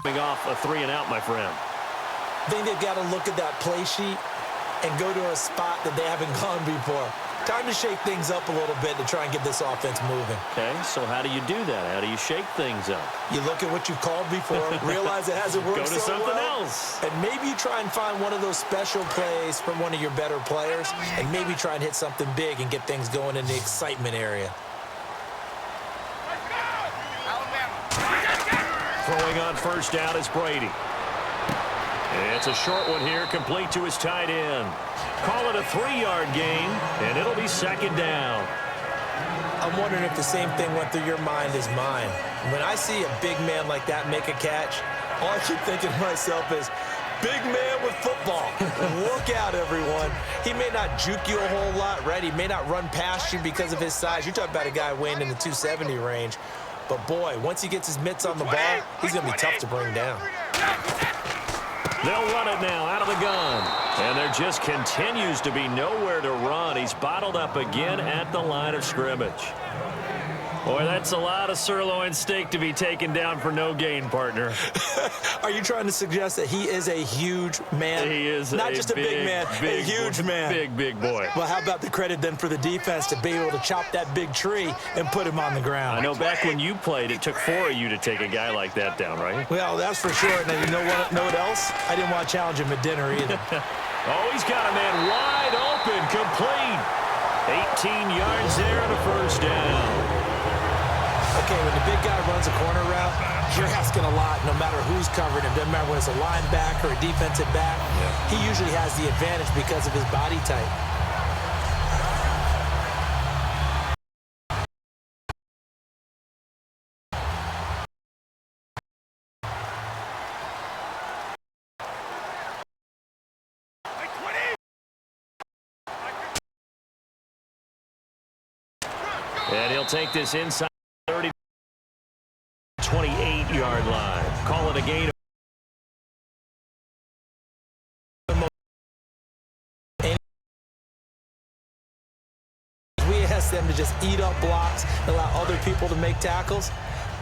off a 3-and-out, my friend. I think they've got to look at that play sheet and go to a spot that they haven't gone before. Time to shake things up a little bit to try and get this offense moving. Okay, so how do you do that? How do you shake things up? You look at what you've called before, realize it hasn't worked Go to so something well, else. and maybe you try and find one of those special plays from one of your better players, and maybe try and hit something big and get things going in the excitement area. Throwing on first down is Brady. It's a short one here, complete to his tight end. Call it a 3-yard gain, and it'll be second down. I'm wondering if the same thing went through your mind as mine. When I see a big man like that make a catch, all I keep thinking to myself is, big man with football. Look out, everyone. He may not juke you a whole lot, right? He may not run past you because of his size. You're talking about a guy weighing in the 270 range. But, boy, once he gets his mitts on the ball, he's going to be tough to bring down. They'll run it now out of the gun. And there just continues to be nowhere to run. He's bottled up again at the line of scrimmage. Boy, that's a lot of sirloin steak to be taken down for no gain, partner. Are you trying to suggest that he is a huge man? He is not just a big man, a huge man. Big boy. Well, how about the credit then for the defense to be able to chop that big tree and put him on the ground? I know back when you played, it took 4 of you to take a guy like that down, right? Well, that's for sure. Now, you know what else? I didn't want to challenge him at dinner either. Oh, he's got a man wide open, complete. 18 yards there and a first down. Okay, when the big guy runs a corner route, you're asking a lot no matter who's covering him. Doesn't matter whether it's a linebacker or a defensive back. Yeah. He usually has the advantage because of his body type. And he'll take this inside 30, 28-yard line. Call it a gain. We ask them to just eat up blocks, allow other people to make tackles.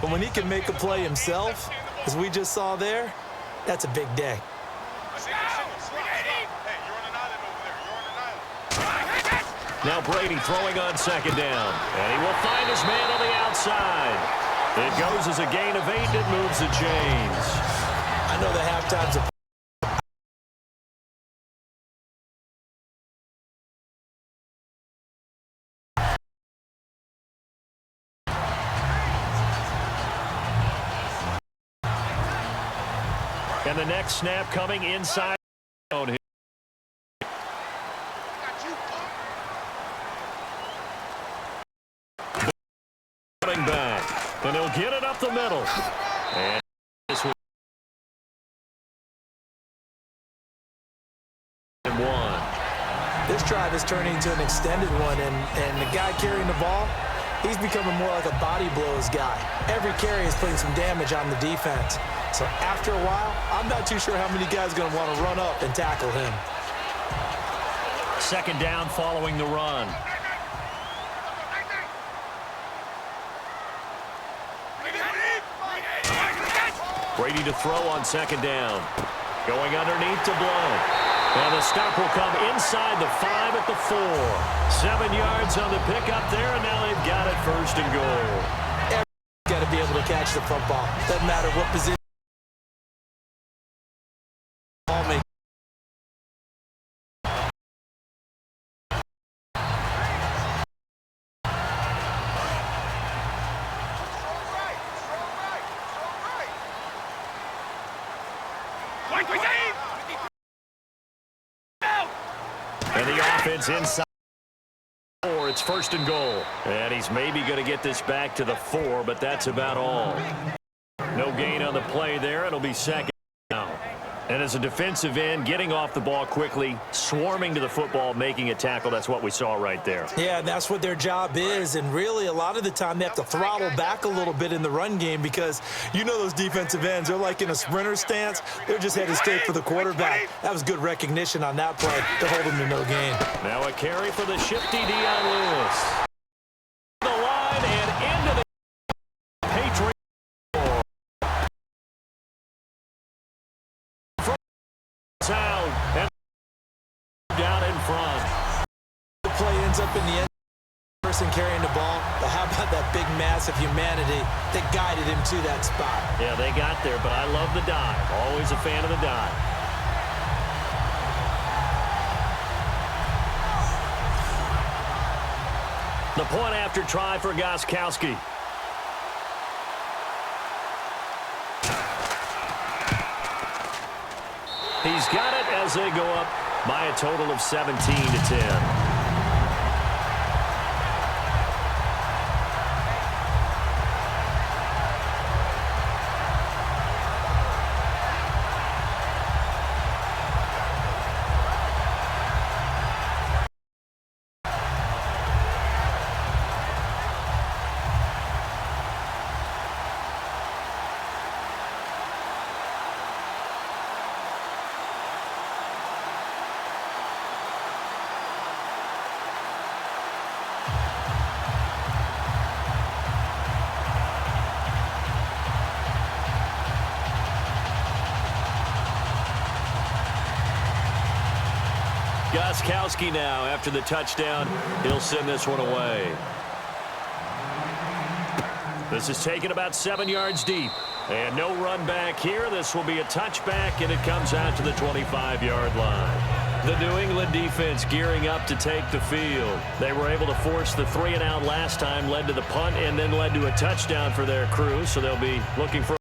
But when he can make a play himself, as we just saw there, that's a big day. Now Brady throwing on second down. And he will find his man on the outside. It goes as a gain of 8. It moves the chains. I know the halftime's a and the next snap coming inside. Back, and he'll get it up the middle. And this was one. This drive is turning into an extended one, and the guy carrying the ball, he's becoming more like a body blows guy. Every carry is putting some damage on the defense. So after a while, I'm not too sure how many guys are going to want to run up and tackle him. Second down following the run. Brady to throw on second down. Going underneath to blow. And the stop will come inside the 5 at the 4. 7 yards on the pickup there, and now they've got it first and goal. Everybody's got to be able to catch the football. Doesn't matter what position. And the offense inside 4. It's first and goal. And he's maybe going to get this back to the 4, but that's about all. No gain on the play there. It'll be second down. And as a defensive end, getting off the ball quickly, swarming to the football, making a tackle, that's what we saw right there. Yeah, that's what their job is. And really, a lot of the time, they have to throttle back a little bit in the run game because you know those defensive ends, they're like in a sprinter stance. They're just headed straight for the quarterback. That was good recognition on that play to hold them to no gain. Now a carry for the shifty Dion Lewis. The line and into the Patriots. person carrying the ball, but how about that big mass of humanity that guided him to that spot? Yeah, they got there, but I love the dive. Always a fan of the dive. The point after try for Gostkowski. He's got it as they go up by a total of 17-10. Gostkowski now after the touchdown. He'll send this one away. This is taken about 7 yards deep. And no run back here. This will be a touchback, and it comes out to the 25-yard line. The New England defense gearing up to take the field. They were able to force the 3-and-out last time, led to the punt, and then led to a touchdown for their crew. So they'll be looking for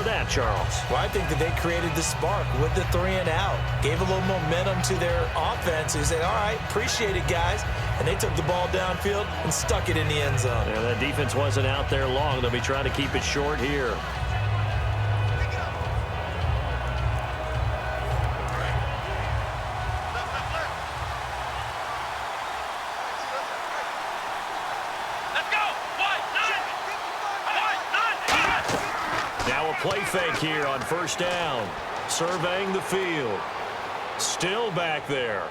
that, Charles. Well, I think that they created the spark with the 3-and-out. Gave a little momentum to their offense. They said, all right, appreciate it, guys. And they took the ball downfield and stuck it in the end zone. Yeah, that defense wasn't out there long. They'll be trying to keep it short here. Play fake here on first down. Surveying the field. Still back there.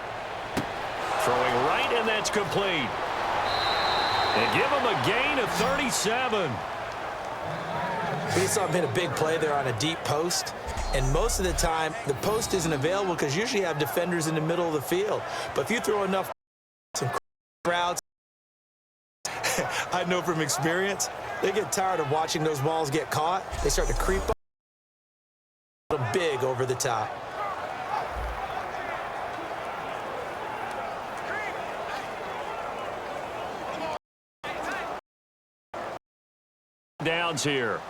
Throwing right, and that's complete. And give him a gain of 37. We saw him hit a big play there on a deep post. And most of the time, the post isn't available because usually you have defenders in the middle of the field. But if you throw enough crowds, I know from experience, they get tired of watching those balls get caught. They start to creep up big over the top. Downs here.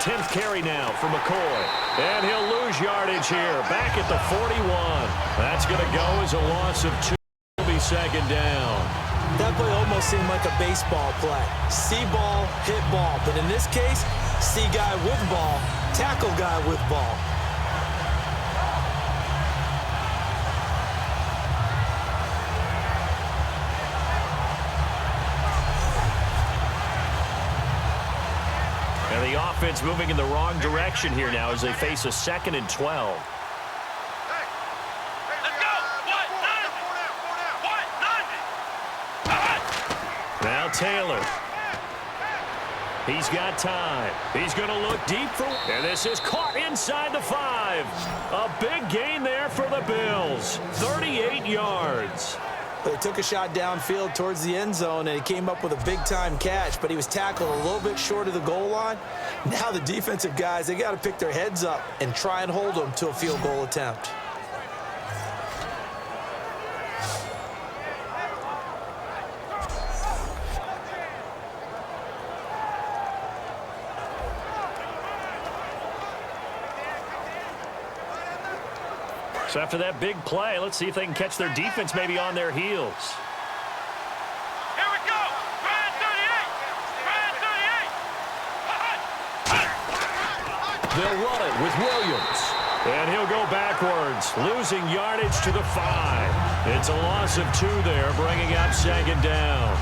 10th carry now for McCoy. And he'll lose yardage here. Back at the 41. That's going to go as a loss of 2. It'll be second down. That play almost seemed like a baseball play. See ball, hit ball. But in this case, see guy with ball, tackle guy with ball. And the offense moving in the wrong direction here now as they face a 2nd and 12. Now Taylor. He's got time. He's going to look deep for... And this is caught inside the 5. A big gain there for the Bills. 38 yards. They took a shot downfield towards the end zone, and he came up with a big-time catch, but he was tackled a little bit short of the goal line. Now the defensive guys, they got to pick their heads up and try and hold them to a field goal attempt. So after that big play, let's see if they can catch their defense maybe on their heels. Here we go. Brad 38. They'll run it with Williams. And he'll go backwards, losing yardage to the 5. It's a loss of 2 there, bringing up second down.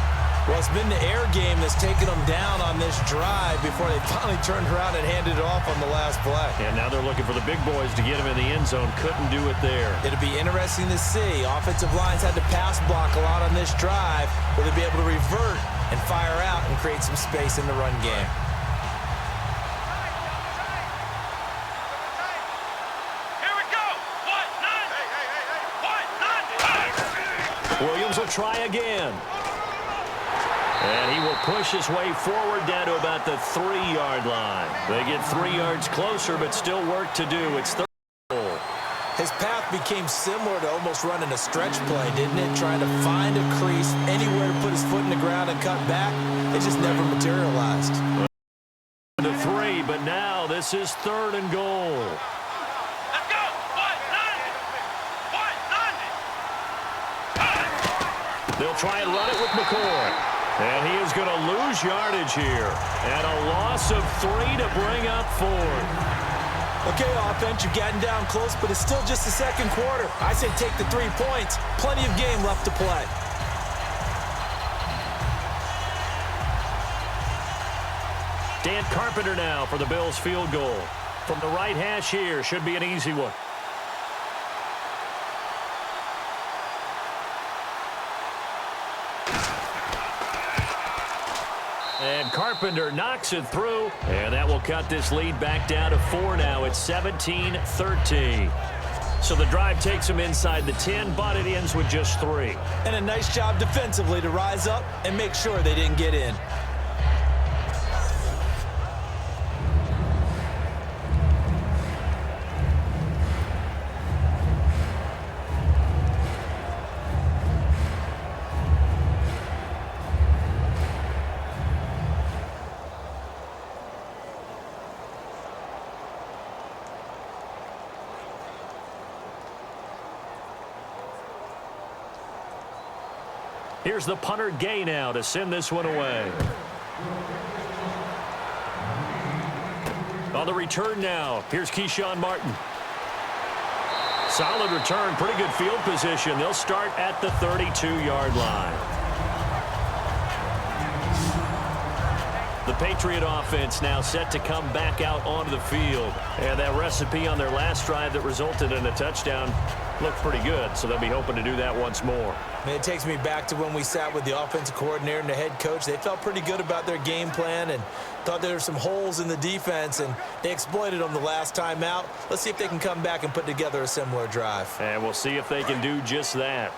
Well, it's been the air game that's taken them down on this drive before they finally turned around and handed it off on the last play. And now they're looking for the big boys to get him in the end zone. Couldn't do it there. It'll be interesting to see. Offensive lines had to pass block a lot on this drive. Will they be able to revert and fire out and create some space in the run game? Rams will try again. And he will push his way forward down to about the 3-yard line. They get 3 yards closer, but still work to do. It's third and goal. His path became similar to almost running a stretch play, didn't it? Trying to find a crease, anywhere to put his foot in the ground and cut back. It just never materialized. To 3, but now this is third and goal. Let's go. What? None. They'll try and run it with McCoy. And he is going to lose yardage here. And a loss of 3 to bring up 4. Okay, offense, you've gotten down close, but it's still just the second quarter. I say take the 3 points. Plenty of game left to play. Dan Carpenter now for the Bills field goal. From the right hash here, should be an easy one. And Carpenter knocks it through, and that will cut this lead back down to 4 now. It's 17-13. So the drive takes them inside the 10, but it ends with just 3. And a nice job defensively to rise up and make sure they didn't get in. Here's the punter Gay now to send this one away. On the return now, here's Keyshawn Martin. Solid return, pretty good field position. They'll start at the 32-yard line. The Patriot offense now set to come back out onto the field. And that recipe on their last drive that resulted in a touchdown looked pretty good, so they'll be hoping to do that once more. Man, it takes me back to when we sat with the offensive coordinator and the head coach. They felt pretty good about their game plan and thought there were some holes in the defense, and they exploited them the last time out. Let's see if they can come back and put together a similar drive. And we'll see if they can do just that.